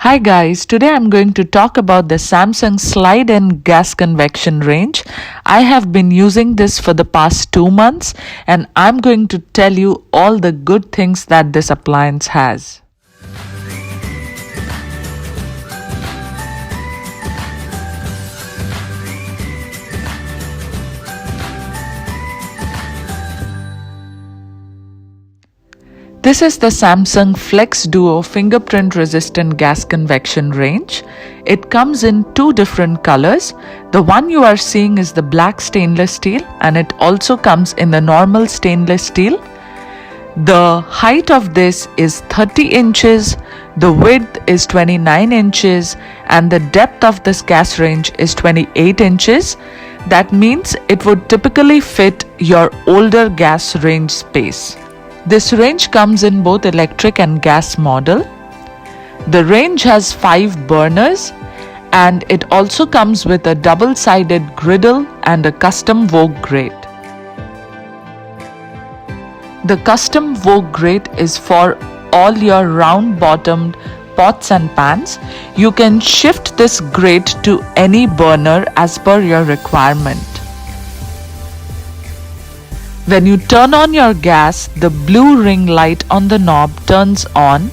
Hi guys, today I'm going to talk about the Samsung Slide and Gas Convection range. I have been using this for the past 2 months and I'm going to tell you all the good things that this appliance has. This is the Samsung Flex Duo fingerprint resistant gas convection range. It comes in two different colors. The one you are seeing is the black stainless steel and it also comes in the normal stainless steel. The height of this is 30 inches, the width is 29 inches and the depth of this gas range is 28 inches. That means it would typically fit your older gas range space. This range comes in both electric and gas model. The range has 5 burners and it also comes with a double-sided griddle and a custom wok grate. The custom wok grate is for all your round-bottomed pots and pans. You can shift this grate to any burner as per your requirement. When you turn on your gas, the blue ring light on the knob turns on,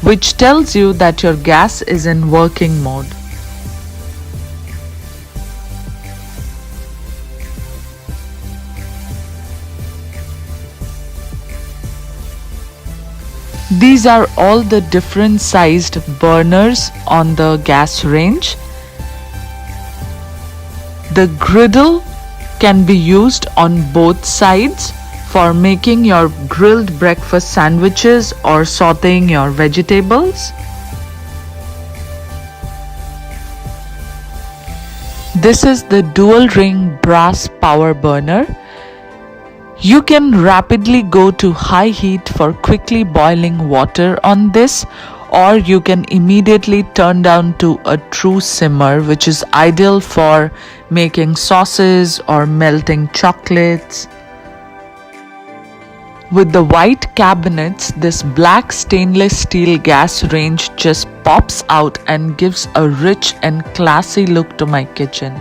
which tells you that your gas is in working mode. These are all the different sized burners on the gas range. The griddle can be used on both sides for making your grilled breakfast sandwiches or sauteing your vegetables. This is the dual ring brass power burner. You can rapidly go to high heat for quickly boiling water on this, or you can immediately turn down to a true simmer, which is ideal for making sauces or melting chocolates. With the white cabinets, this black stainless steel gas range just pops out and gives a rich and classy look to my kitchen.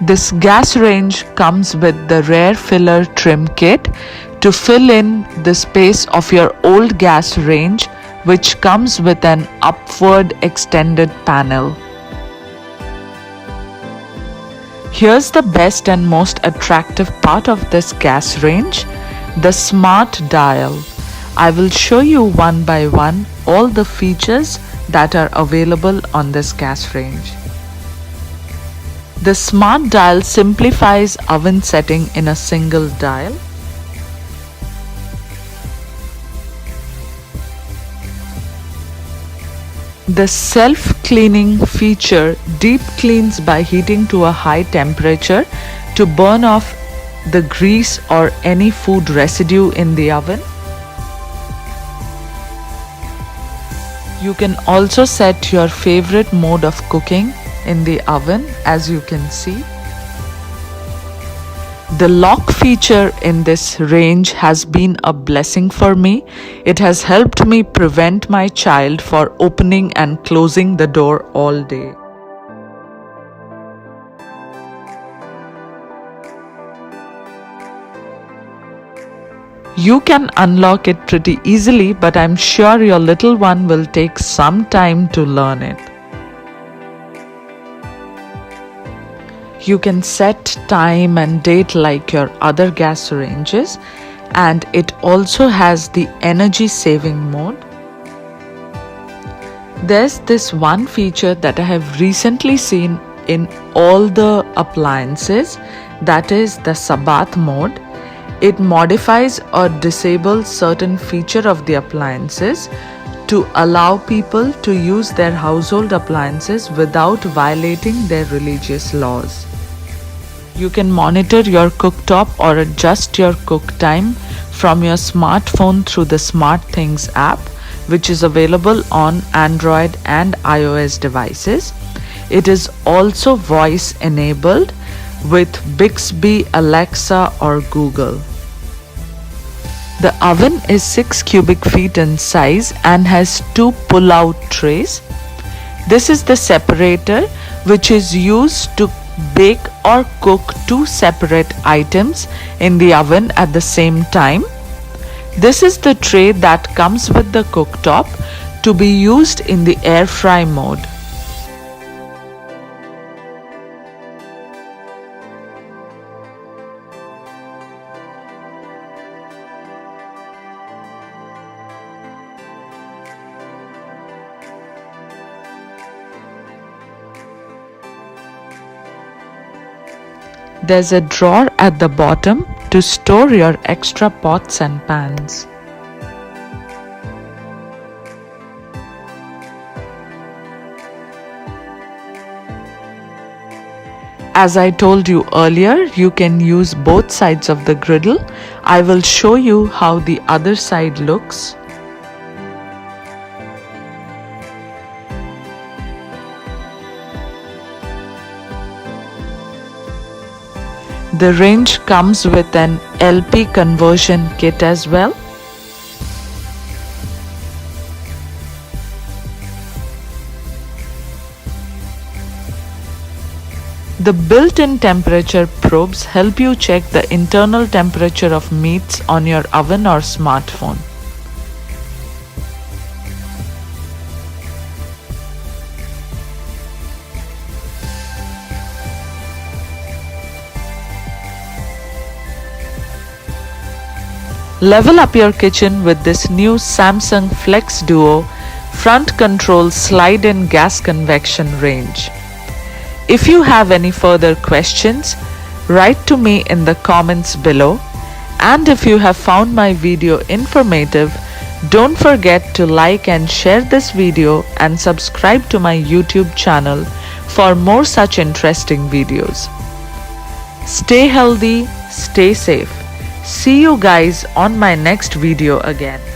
This gas range comes with the rear filler trim kit to fill in the space of your old gas range, which comes with an upward extended panel. Here's the best and most attractive part of this gas range, the smart dial. I will show you one by one all the features that are available on this gas range. The smart dial simplifies oven setting in a single dial. The self-cleaning feature deep cleans by heating to a high temperature to burn off the grease or any food residue in the oven. You can also set your favorite mode of cooking in the oven, as you can see. The lock feature in this range has been a blessing for me. It has helped me prevent my child from opening and closing the door all day. You can unlock it pretty easily, but I'm sure your little one will take some time to learn it. You can set time and date like your other gas ranges, and it also has the energy saving mode. There's this one feature that I have recently seen in all the appliances, that is the Sabbath mode. It modifies or disables certain feature of the appliances to allow people to use their household appliances without violating their religious laws. You can monitor your cooktop or adjust your cook time from your smartphone through the SmartThings app, which is available on Android and iOS devices. It is also voice enabled with Bixby, Alexa or Google. The oven is 6 cubic feet in size and has 2 pull-out trays. This is the separator which is used to bake or cook 2 separate items in the oven at the same time. This is the tray that comes with the cooktop to be used in the air fry mode. There's a drawer at the bottom to store your extra pots and pans. As I told you earlier, you can use both sides of the griddle. I will show you how the other side looks. The range comes with an LP conversion kit as well. The built-in temperature probes help you check the internal temperature of meats on your oven or smartphone. Level up your kitchen with this new Samsung Flex Duo front control slide-in gas convection range. If you have any further questions, write to me in the comments below. And if you have found my video informative, don't forget to like and share this video and subscribe to my YouTube channel for more such interesting videos. Stay healthy, stay safe. See you guys on my next video again.